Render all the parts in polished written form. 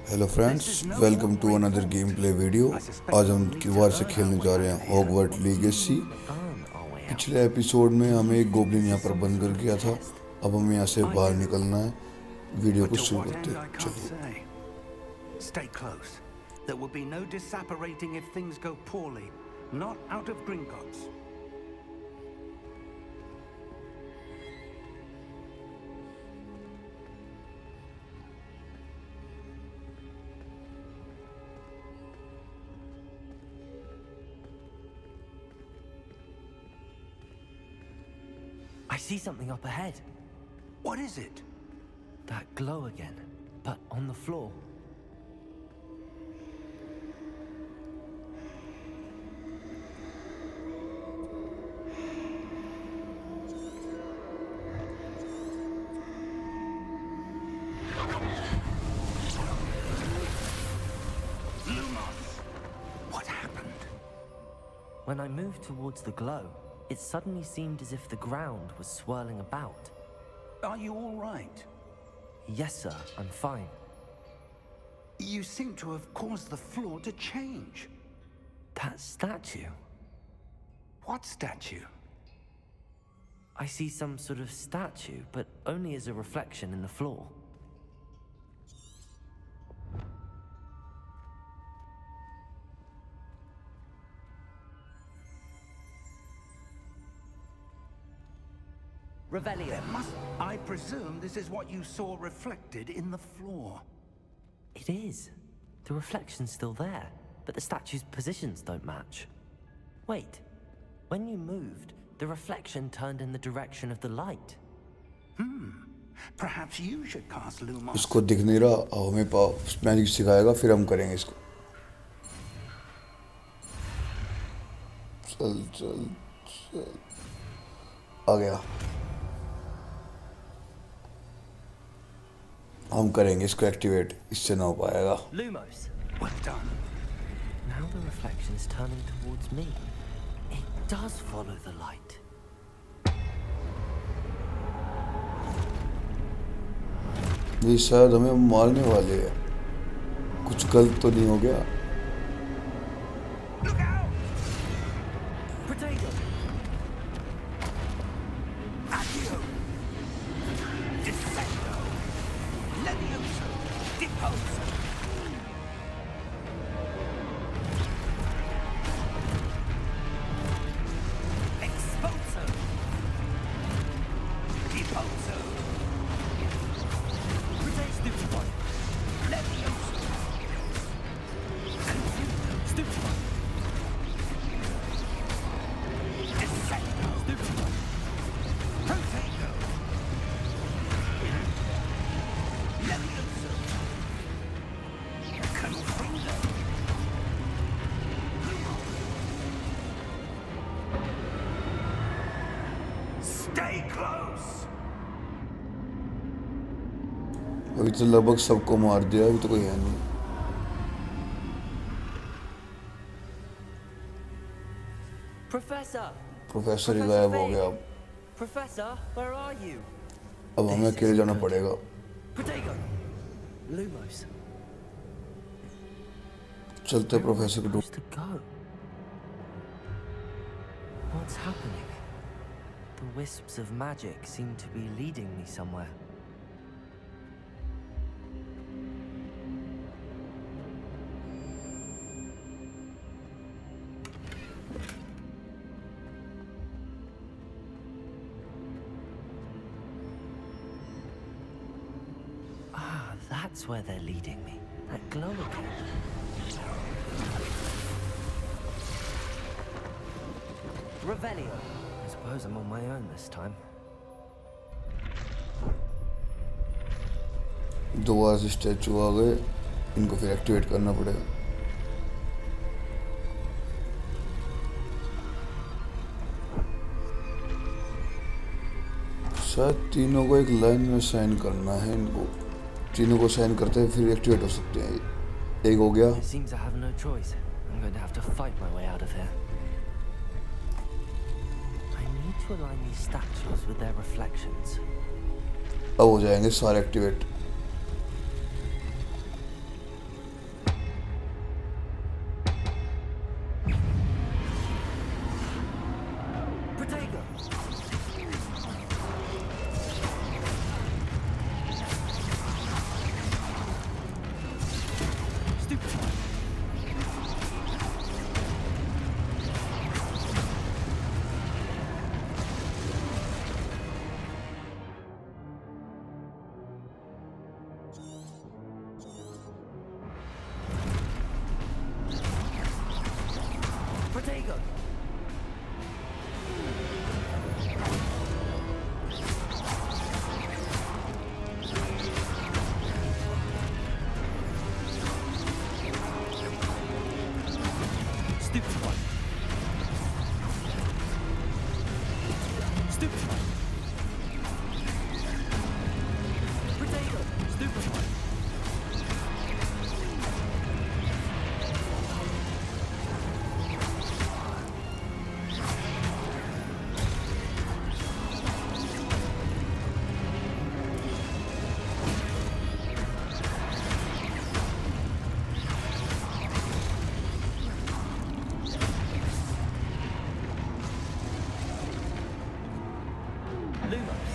Hello friends, welcome to another game play video. आज हम दोबारा से खेलने जा रहे हैं हॉगवर्ट लीगेसी। पिछले एपिसोड में हमें एक गोब्लिन यहाँ पर बंद कर गया था। अब हमें यहाँ से बाहर निकलना है। वीडियो को शुरू करते हैं, चलिए। Stay close. There will be no disapparating if things go poorly. Not out of Gringotts. I see something up ahead. What is it? That glow again, but on the floor. What happened? When I moved towards the glow, it suddenly seemed as if the ground was swirling about. Are you all right? Yes, sir, I'm fine. You seem to have caused the floor to change. That statue. What statue? I see some sort of statue, but only as a reflection in the floor. Revelio. I presume this is what you saw reflected in the floor. It is. The reflection's still there, but the statue's positions don't match. Wait. When you moved, the reflection turned in the direction of the light. Perhaps you should cast Lumos. इसको दिख नहीं रहा, अब हमें magic सिखाएगा, फिर हम करेंगे इसको। चल चल चल, आ गया। हम करेंगे इसको एक्टिवेट, इससे ना हो पाएगा। Lumos. Well done. Now the reflection's turning towards me. It does follow the light. ये शायद हमें मारने वाले हैं। कुछ गलत तो नहीं हो गया? Look out! Potato. Accio! Descendo! Levioso! Deposo! Exposo! Deposo! Stupid one. Levioso! Stupid one. Descendo! Stupid one. Protego! Levioso! Confundo! Stay close! अभी तो लगभग सबको मार दिया, अभी तो कोई है नहीं। Professor. प्रोफेसर ही गायब हो गया। अब Professor, where are you? अब हमें अकेले जाना पड़ेगा। Potato. Lumos. चलते प्रोफेसर को ढूंढ। Supposed to go. What's happening? The wisps of magic seem to be leading me somewhere. Ah, that's where they're leading me. That glow again. Revelio. I suppose I'm on my own this time. दोबारा से statue आ गए, इनको फिर activate करना पड़ेगा। शायद तीनों को एक लाइन में साइन करना है। इनको तीनों को साइन करते हैं, फिर एक्टिवेट हो सकते हैं। एक हो गया। It seems I have no choice. I'm going to have to fight my way out of here. I need to align these statues with their reflections. अब हो जाएंगे सारे activate. Protego! Stupefy! Stupefy! Protego! Stupefy! Lumos.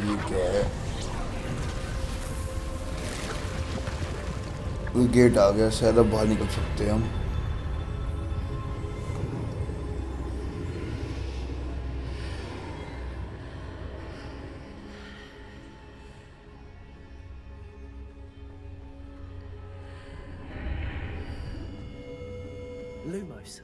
ये क्या है? कोई gate आ गया, शायद अब बाहर निकल सकते हैं हम। Lumos.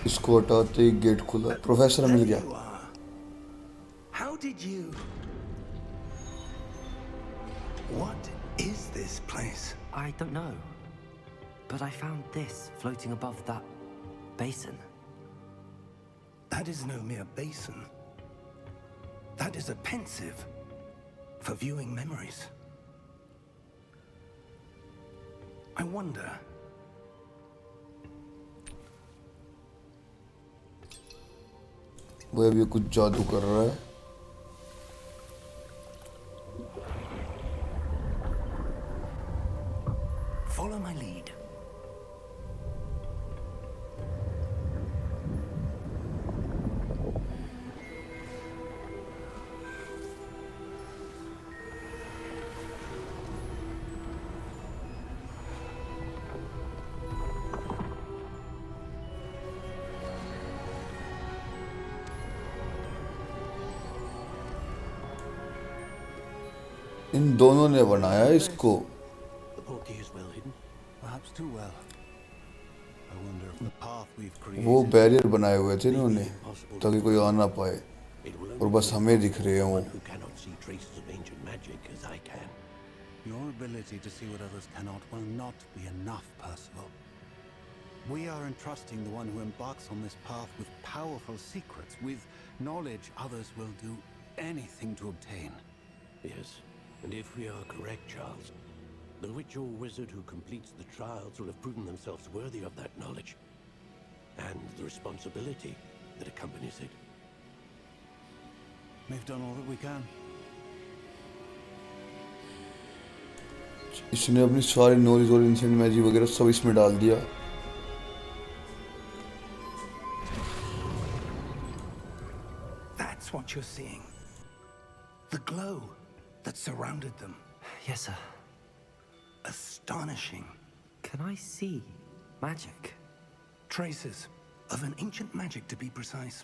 इसको हटाते ही गेट खुला, प्रोफेसर मिल गया। You are. How did you? What is this place? I don't know. But I found this floating above that basin. That is no mere basin. That is a pensive for viewing memories. I wonder. वो अभी कुछ जादू कर रहा है। Follow my lead. इन दोनों ने बनाया इसको। The portkey is well hidden. Perhaps too well. I wonder if the path we've created. वो बैरियर बनाए हुए थे इन्होंने ताकि कोई आ ना पाए, और बस हमें दिख रहे हैं वो। Who cannot see traces of ancient magic as I can. Your ability to see what others cannot will not be enough, Percival. We are entrusting the one who embarks on this path with powerful secrets, with knowledge others will do anything to obtain. Yes, and if we are correct, Charles, the witch or wizard who completes the trials will have proven themselves worthy of that knowledge and the responsibility that accompanies it. We've done all that we can. इसने अपनी सारी knowledge और इंसेंट magic वगैरह सब इसमें डाल दिया। That's what you're seeing. The glow that surrounded them. Yes, sir. Astonishing. Can I see magic? Traces of an ancient magic, to be precise.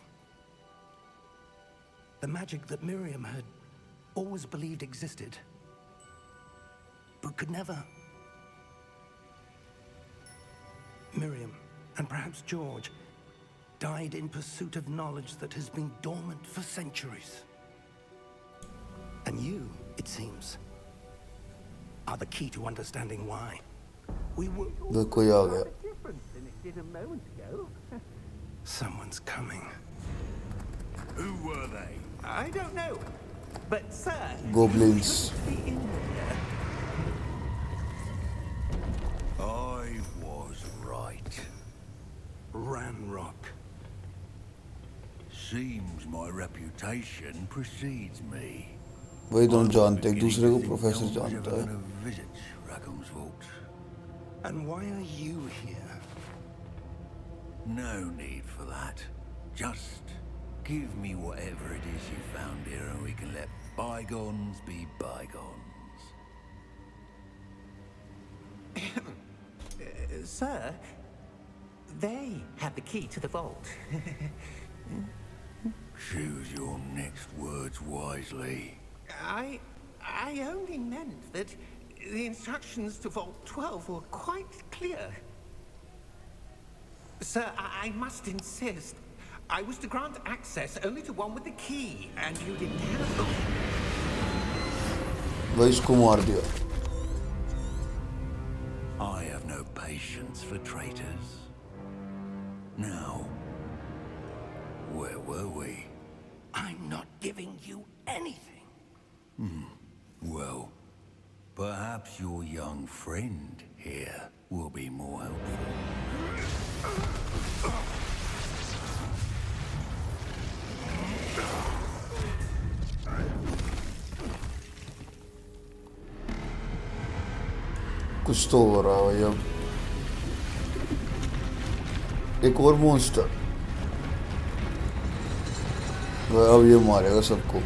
The magic that Miriam had always believed existed, but could never. Miriam, and perhaps George, died in pursuit of knowledge that has been dormant for centuries. And you, it seems, are the key to understanding why. We were तो कोई आ गया। Someone's coming. Who were they? I don't know. But, sir, Goblins. you shouldn't be in here. I was right. Ranrock. Seems my reputation precedes me. वही दोनों जानते हैं एक Beginning दूसरे to को, think प्रोफेसर no one's जानता ever है. gonna visit Rackham's Vault. And why are you here? No need for that. Just give me whatever it is you found here and we can let bygones be bygones. Sir, they have the key to the vault. Choose your next words wisely. I only meant that the instructions to Vault 12 were quite clear. Sir, I must insist. I was to grant access only to one with the key, and you didn't have it. वही इसको मार दिया. I have no patience for traitors. Now, where were we? I'm not giving you anything. Well, perhaps your young friend here will be more helpful. कुछ तो हो रहा है भाई अब. एक और मॉन्स्टर. अब ये मारेगा सबको.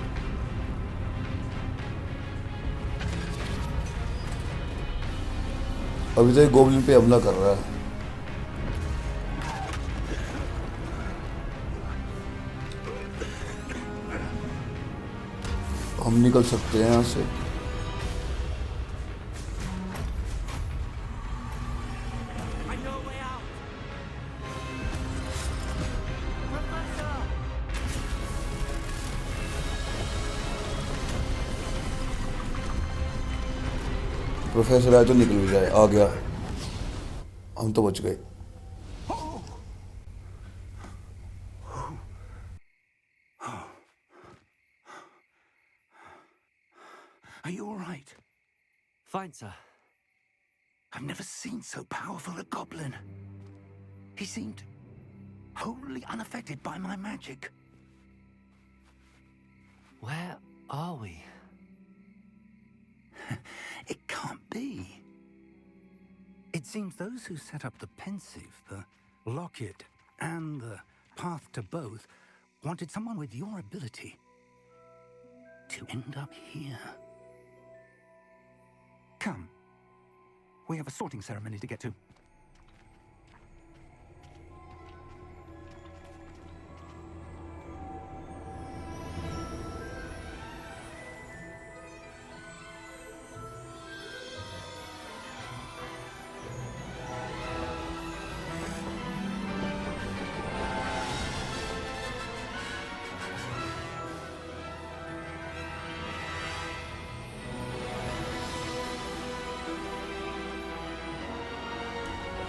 अभी तो ये गोब्लिन पे हमला कर रहा है. हम निकल सकते हैं यहाँ से. I know a way out. Professor! Professor आए तो निकल भी जाए. आ गया. हम तो बच गए. Are you all right? Fine, sir. I've never seen so powerful a goblin. He seemed wholly unaffected by my magic. Where are we? It can't be. It seems those who set up the pensive, the locket, and the path to both wanted someone with your ability to end up here. Come. We have a sorting ceremony to get to.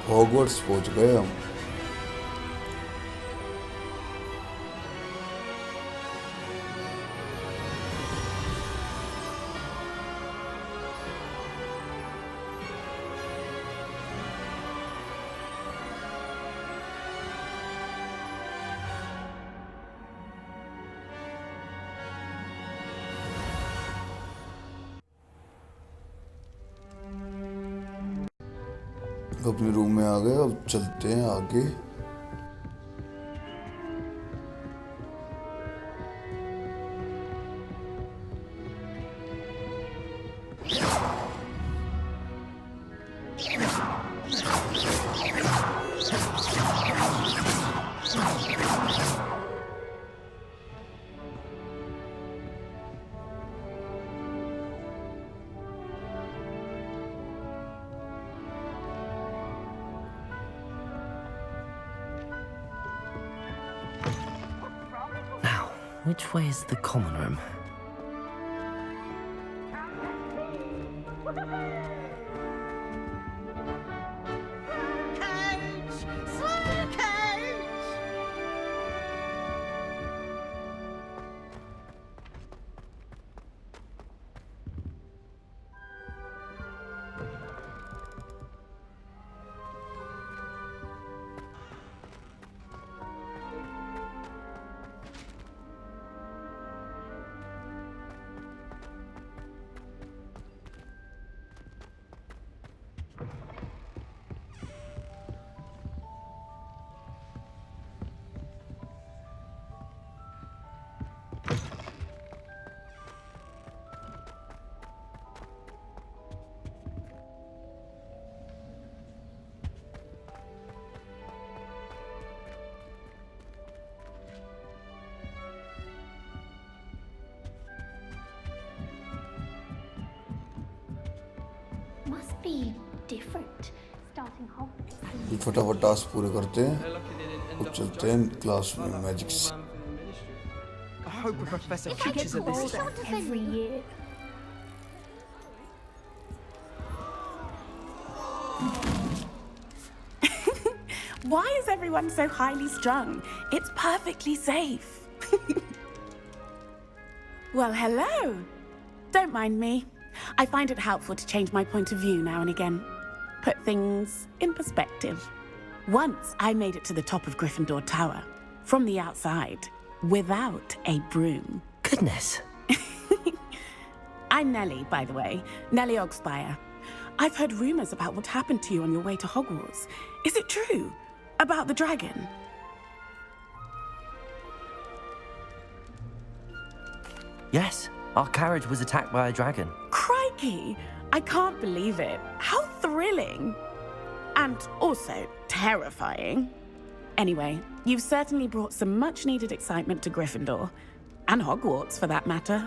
Hogwarts पहुंच गए हम. अपने room में आ गए. अब चलते हैं आगे. Now, which way is the common room? be different. Starting Hogwarts. ये फटाफट टास्क पूरे करते हैं और चलते हैं क्लास में मैजिक से। I hope a professor If I get teaches at this older every year. Why is everyone so highly strung? It's perfectly safe. Well, hello. Don't mind me. I find it helpful to change my point of view now and again. Put things in perspective. Once I made it to the top of Gryffindor Tower, from the outside, without a broom. Goodness. I'm Nellie, by the way. Nellie Ogspire. I've heard rumors about what happened to you on your way to Hogwarts. Is it true? About the dragon? Yes, our carriage was attacked by a dragon. Crikey! I can't believe it. How thrilling! And also terrifying. Anyway, you've certainly brought some much-needed excitement to Gryffindor. And Hogwarts, for that matter.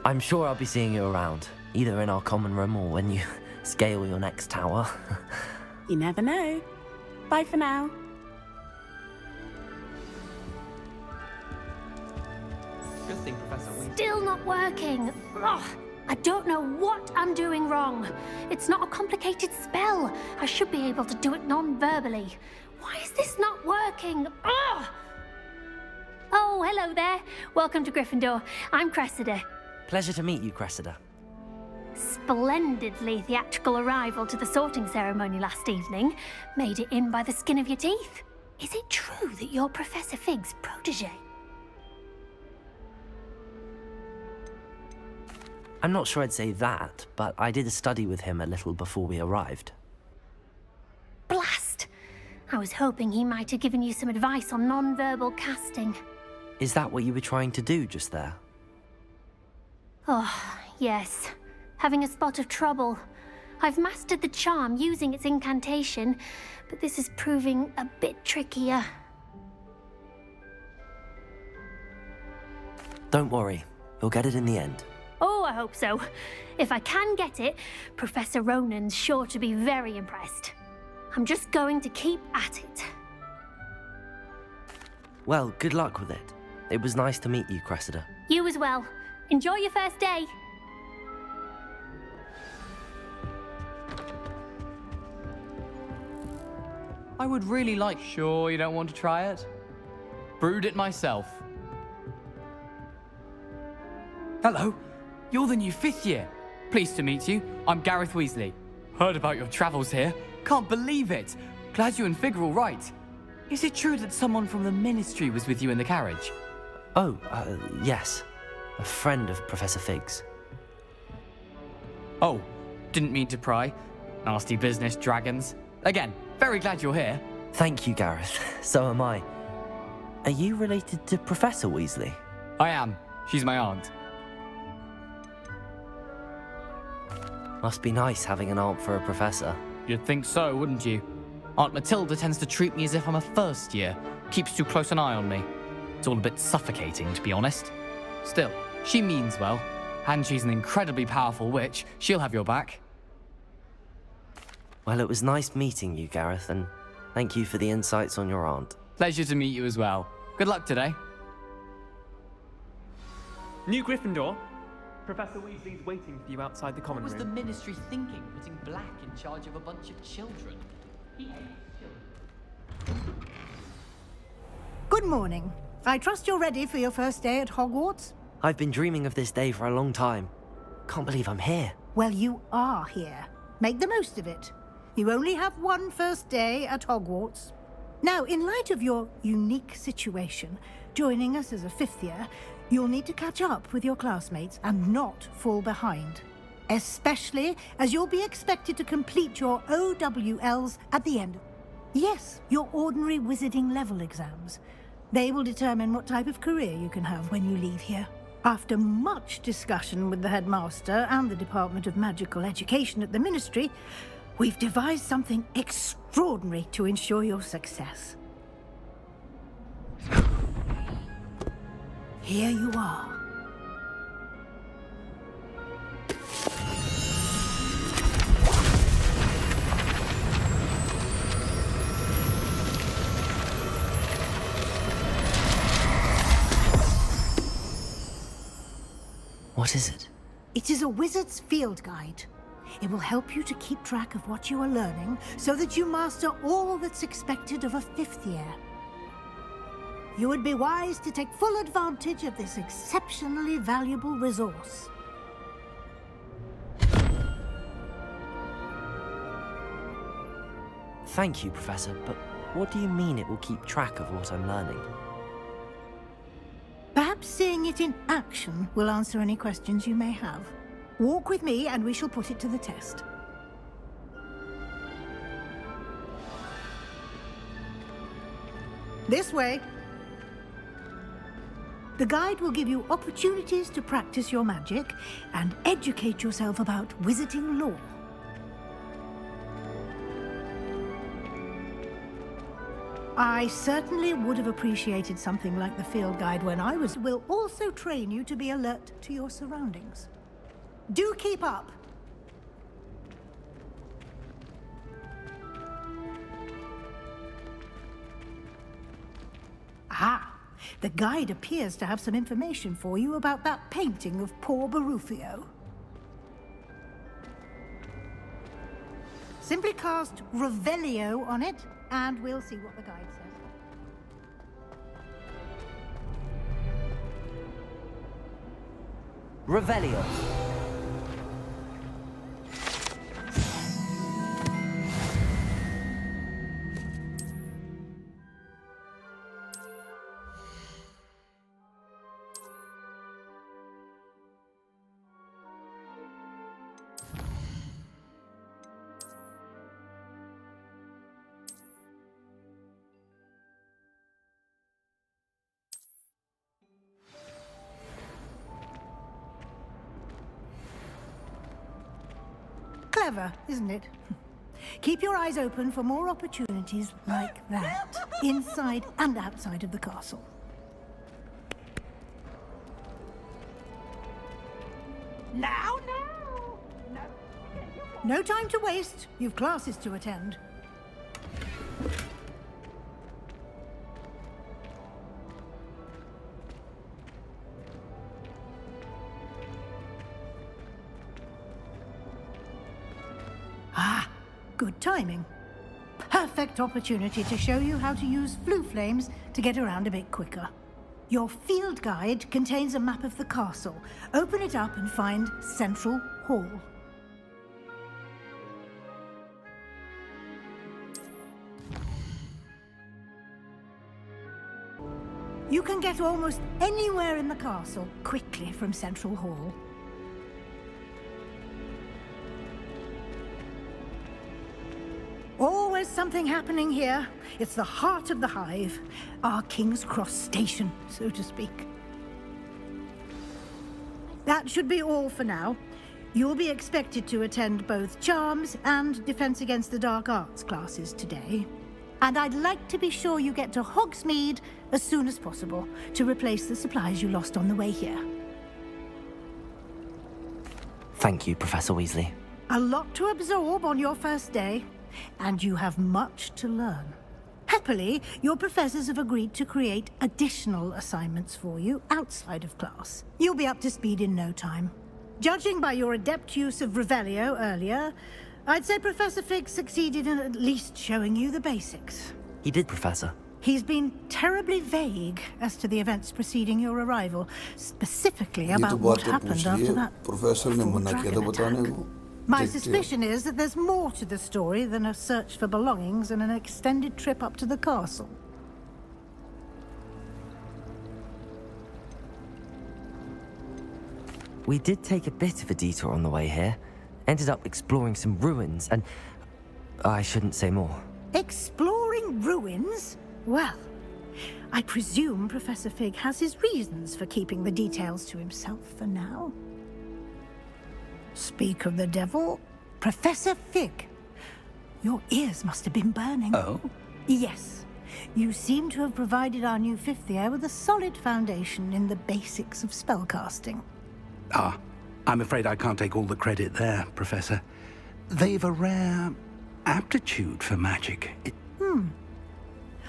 I'm sure I'll be seeing you around, either in our common room or when you scale your next tower. You never know. Bye for now. Good thing, Professor Weasley. Still not working. Ugh, I don't know what I'm doing wrong. It's not a complicated spell. I should be able to do it non-verbally. Why is this not working? Ugh! Oh, hello there. Welcome to Gryffindor. I'm Cressida. Pleasure to meet you, Cressida. Splendidly theatrical arrival to the sorting ceremony last evening. Made it in by the skin of your teeth. Is it true that you're Professor Fig's protege? I'm not sure I'd say that, but I did a study with him a little before we arrived. Blast! I was hoping he might have given you some advice on non-verbal casting. Is that what you were trying to do just there? Oh, yes. Having a spot of trouble. I've mastered the charm using its incantation, but this is proving a bit trickier. Don't worry, you'll get it in the end. Oh, I hope so. If I can get it, Professor Ronan's sure to be very impressed. I'm just going to keep at it. Well, good luck with it. It was nice to meet you, Cressida. You as well. Enjoy your first day. I would really like... Sure you don't want to try it? Brewed it myself. Hello, you're the new 5th year. Pleased to meet you. I'm Gareth Weasley. Heard about your travels here. Can't believe it. Glad you and Fig are all right. Is it true that someone from the Ministry was with you in the carriage? Oh, yes. A friend of Professor Fig's. Oh, didn't mean to pry. Nasty business, dragons. Again, very glad you're here. Thank you, Gareth. So am I. Are you related to Professor Weasley? I am. She's my aunt. Must be nice having an aunt for a professor. You'd think so, wouldn't you? Aunt Matilda tends to treat me as if I'm a first year. Keeps too close an eye on me. It's all a bit suffocating, to be honest. Still, she means well. And she's an incredibly powerful witch. She'll have your back. Well, it was nice meeting you, Gareth, and thank you for the insights on your aunt. Pleasure to meet you as well. Good luck today. New Gryffindor. Professor Weasley's waiting for you outside the common What was room. the Ministry thinking, putting Black in charge of a bunch of children? He hates children. Good morning. I trust you're ready for your first day at Hogwarts? I've been dreaming of this day for a long time. Can't believe I'm here. Well, you are here. Make the most of it. You only have one first day at Hogwarts. Now, in light of your unique situation, joining us as a 5th year, you'll need to catch up with your classmates and not fall behind. Especially as you'll be expected to complete your OWLs at the end. Yes, your ordinary wizarding level exams. They will determine what type of career you can have when you leave here. After much discussion with the headmaster and the Department of Magical Education at the Ministry, we've devised something extraordinary to ensure your success. Here you are. What is it? It is a wizard's field guide. It will help you to keep track of what you are learning so that you master all that's expected of a 5th year. You would be wise to take full advantage of this exceptionally valuable resource. Thank you, Professor, but what do you mean it will keep track of what I'm learning? Perhaps seeing it in action will answer any questions you may have. Walk with me and we shall put it to the test. This way. The guide will give you opportunities to practice your magic and educate yourself about wizarding lore. I certainly would have appreciated something like the field guide when I was. Will also train you to be alert to your surroundings. Do keep up. Ah, the guide appears to have some information for you about that painting of poor Barufio. Simply cast Revelio on it, and we'll see what the guide says. Revelio. Clever, isn't it? Keep your eyes open for more opportunities like that, inside and outside of the castle. Now! No time to waste. You've classes to attend. Ah, good timing. Perfect opportunity to show you how to use flue flames to get around a bit quicker. Your field guide contains a map of the castle. Open it up and find Central Hall. You can get almost anywhere in the castle quickly from Central Hall. Always something happening here. It's the heart of the hive, our King's Cross station, so to speak. That should be all for now. You'll be expected to attend both Charms and Defense Against the Dark Arts classes today. And I'd like to be sure you get to Hogsmeade as soon as possible to replace the supplies you lost on the way here. Thank you, Professor Weasley. A lot to absorb on your first day, and you have much to learn. Happily, your professors have agreed to create additional assignments for you outside of class. You'll be up to speed in no time. Judging by your adept use of Revelio earlier, I'd say Professor Fig succeeded in at least showing you the basics. He did, Professor. He's been terribly vague as to the events preceding your arrival, specifically about what happened after that. My suspicion is that there's more to the story than a search for belongings and an extended trip up to the castle. We did take a bit of a detour on the way here. Ended up exploring some ruins and... I shouldn't say more. Exploring ruins? Well, I presume Professor Fig has his reasons for keeping the details to himself for now. Speak of the devil, Professor Fig. Your ears must have been burning. Oh? Yes. You seem to have provided our new 5th year with a solid foundation in the basics of spellcasting. Ah, I'm afraid I can't take all the credit there, Professor. They've a rare aptitude for magic.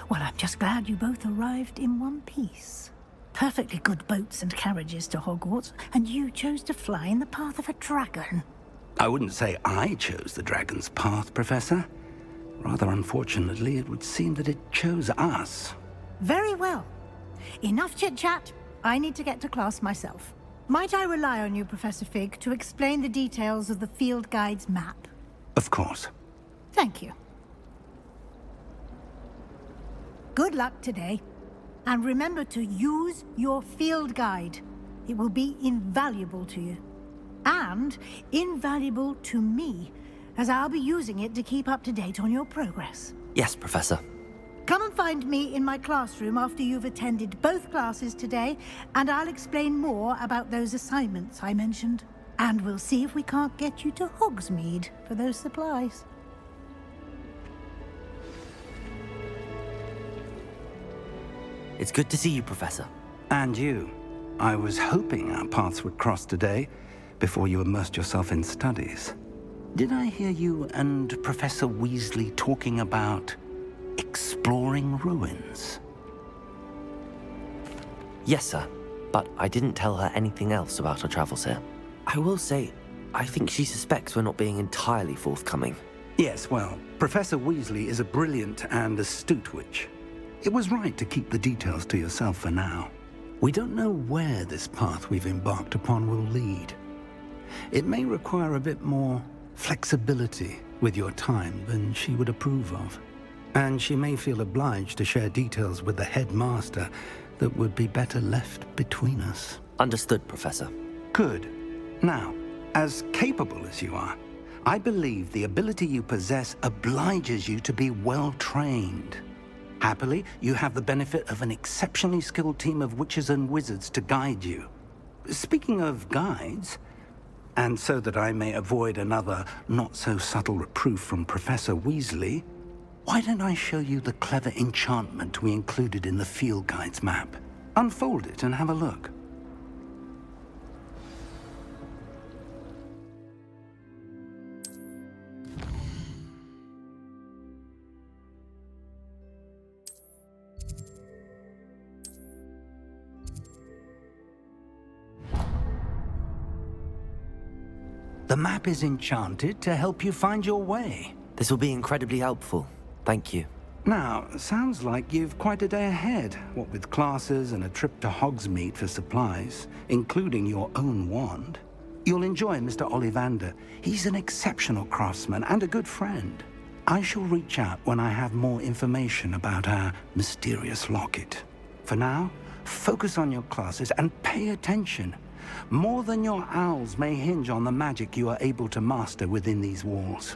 Well, I'm just glad you both arrived in one piece. perfectly good boats and carriages to Hogwarts, and you chose to fly in the path of a dragon. I wouldn't say I chose the dragon's path, Professor. Rather unfortunately, it would seem that it chose us. Very well. Enough chit-chat. I need to get to class myself. Might I rely on you, Professor Fig, to explain the details of the field guide's map? Of course. Thank you. Good luck today. And remember to use your field guide. It will be invaluable to you. And invaluable to me, as I'll be using it to keep up to date on your progress. Yes, Professor. Come and find me in my classroom after you've attended both classes today, and I'll explain more about those assignments I mentioned. And we'll see if we can't get you to Hogsmeade for those supplies. It's good to see you, Professor. And you. I was hoping our paths would cross today, before you immersed yourself in studies. Did I hear you and Professor Weasley talking about exploring ruins? Yes, sir. But I didn't tell her anything else about our travels here. I will say, I think she suspects we're not being entirely forthcoming. Yes, well, Professor Weasley is a brilliant and astute witch. It was right to keep the details to yourself for now. We don't know where this path we've embarked upon will lead. It may require a bit more flexibility with your time than she would approve of. And she may feel obliged to share details with the headmaster that would be better left between us. Understood, Professor. Good. Now, as capable as you are, I believe the ability you possess obliges you to be well trained. Happily, you have the benefit of an exceptionally skilled team of witches and wizards to guide you. Speaking of guides, and so that I may avoid another not-so-subtle reproof from Professor Weasley, why don't I show you the clever enchantment we included in the field guide's map? Unfold it and have a look. The map is enchanted to help you find your way. This will be incredibly helpful. Thank you. Now, sounds like you've quite a day ahead, what with classes and a trip to Hogsmeade for supplies, including your own wand. You'll enjoy Mr. Ollivander. He's an exceptional craftsman and a good friend. I shall reach out when I have more information about our mysterious locket. For now, focus on your classes and pay attention. More than your owls may hinge on the magic you are able to master within these walls.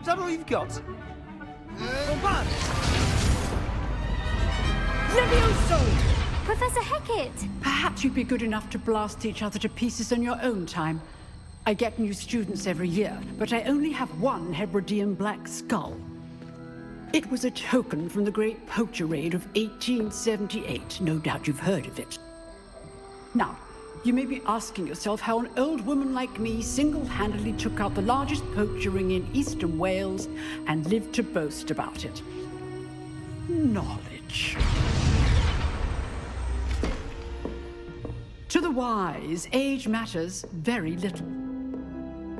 Is that all you've got? Levioso! Professor Hecat! Perhaps you'd be good enough to blast each other to pieces in your own time. I get new students every year, but I only have one Hebridean black skull. It was a token from the Great Poacher Raid of 1878. No doubt you've heard of it. Now, you may be asking yourself how an old woman like me single-handedly took out the largest poacher ring in eastern Wales and lived to boast about it. Knowledge. To the wise, age matters very little.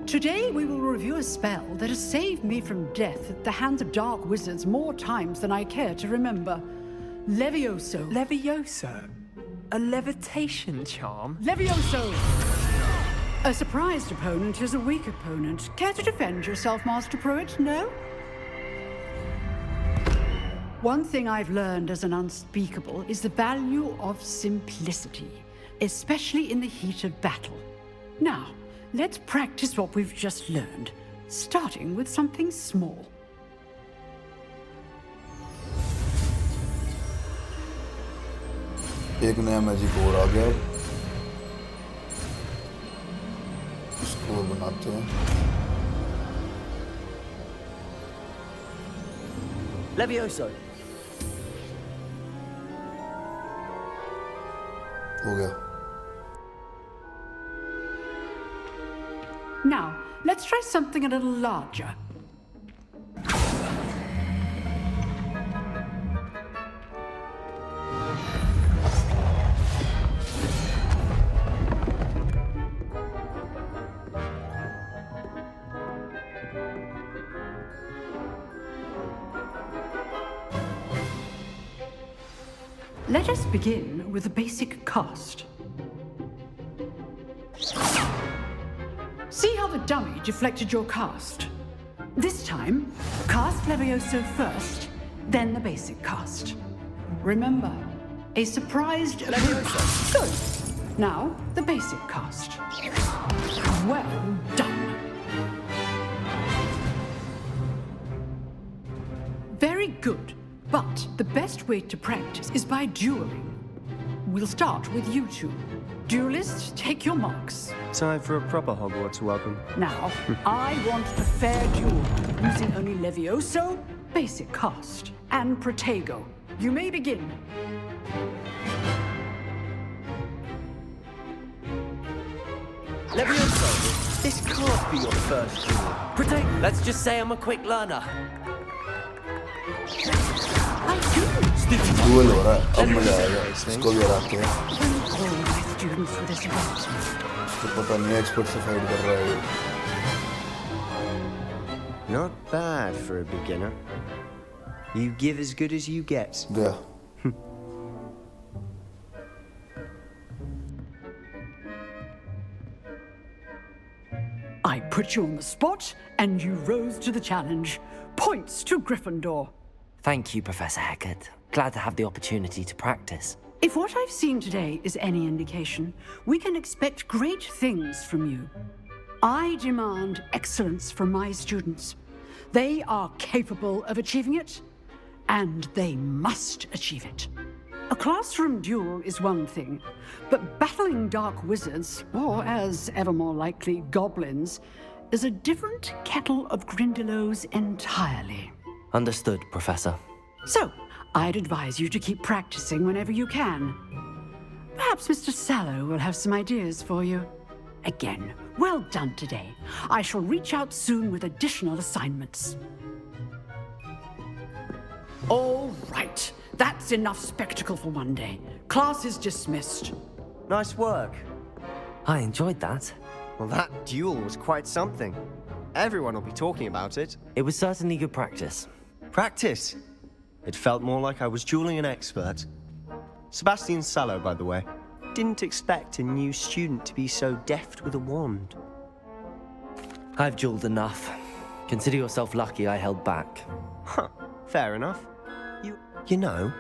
Today we will review a spell that has saved me from death at the hands of dark wizards more times than I care to remember. Levioso. Levioso? A levitation charm? Levioso! A surprised opponent is a weak opponent. Care to defend yourself, Master Pruitt? No? One thing I've learned as an unspeakable is the value of simplicity, especially in the heat of battle. Now, let's practice what we've just learned, starting with something small. एक नया magic और आ गया, इसको बनाते हैं। Levioso. हो गया। Now, let's try something a little larger. Let us begin with a basic cast. See how the dummy deflected your cast? This time, cast Levioso first, then the basic cast. Remember, a surprised Levioso. Good. Now, the basic cast. Well done. Very good. But the best way to practice is by dueling. We'll start with you two. Duelists, take your marks. Time for a proper Hogwarts welcome. Now, I want a fair duel, using only Levioso, basic cast, and Protego. You may begin. Levioso, This can't be your first duel. Protego. Let's just say I'm a quick learner. Duel हो रहा है, अब मजा आएगा। इसको भी हराते हैं। तो पता नहीं एक्सपर्ट से फाइट कर रहा है। Not bad for a beginner. You give as good as you get. गया। I put you on the spot, and you rose to the challenge. Points to Gryffindor. Thank you, Professor Hogwart. Glad to have the opportunity to practice. If what I've seen today is any indication, we can expect great things from you. I demand excellence from my students. They are capable of achieving it, and they must achieve it. A classroom duel is one thing, but battling dark wizards, or as ever more likely, goblins, is a different kettle of Grindylows entirely. Understood, Professor. So, I'd advise you to keep practicing whenever you can. Perhaps Mr. Sallow will have some ideas for you. Again, well done today. I shall reach out soon with additional assignments. All right. That's enough spectacle for one day. Class is dismissed. Nice work. I enjoyed that. Well, that duel was quite something. Everyone will be talking about it. It was certainly good practice. Practice? It felt more like I was dueling an expert. Sebastian Sallow, by the way. Didn't expect a new student to be so deft with a wand. I've dueled enough. Consider yourself lucky I held back. Huh, fair enough. You know...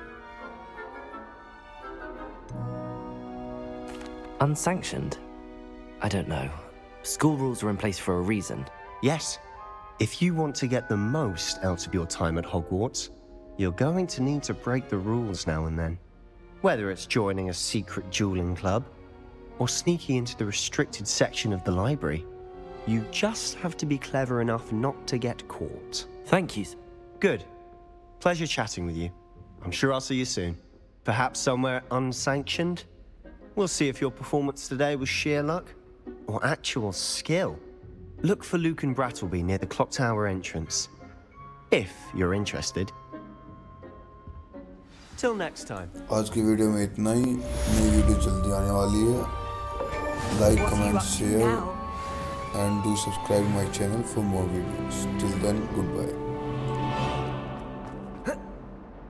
Unsanctioned? I don't know. School rules are in place for a reason. Yes. If you want to get the most out of your time at Hogwarts, you're going to need to break the rules now and then. Whether it's joining a secret dueling club, or sneaking into the restricted section of the library, you just have to be clever enough not to get caught. Thank you. Good. Pleasure chatting with you. I'm sure I'll see you soon. Perhaps somewhere unsanctioned? We'll see if your performance today was sheer luck, or actual skill. Look for Luke and Brattleby near the Clock Tower entrance. If you're interested. Till next time. आज की video में इतना ही। नई video जल्दी आने वाली है। Like, comment, share, and do subscribe my channel for more videos. Till then, goodbye.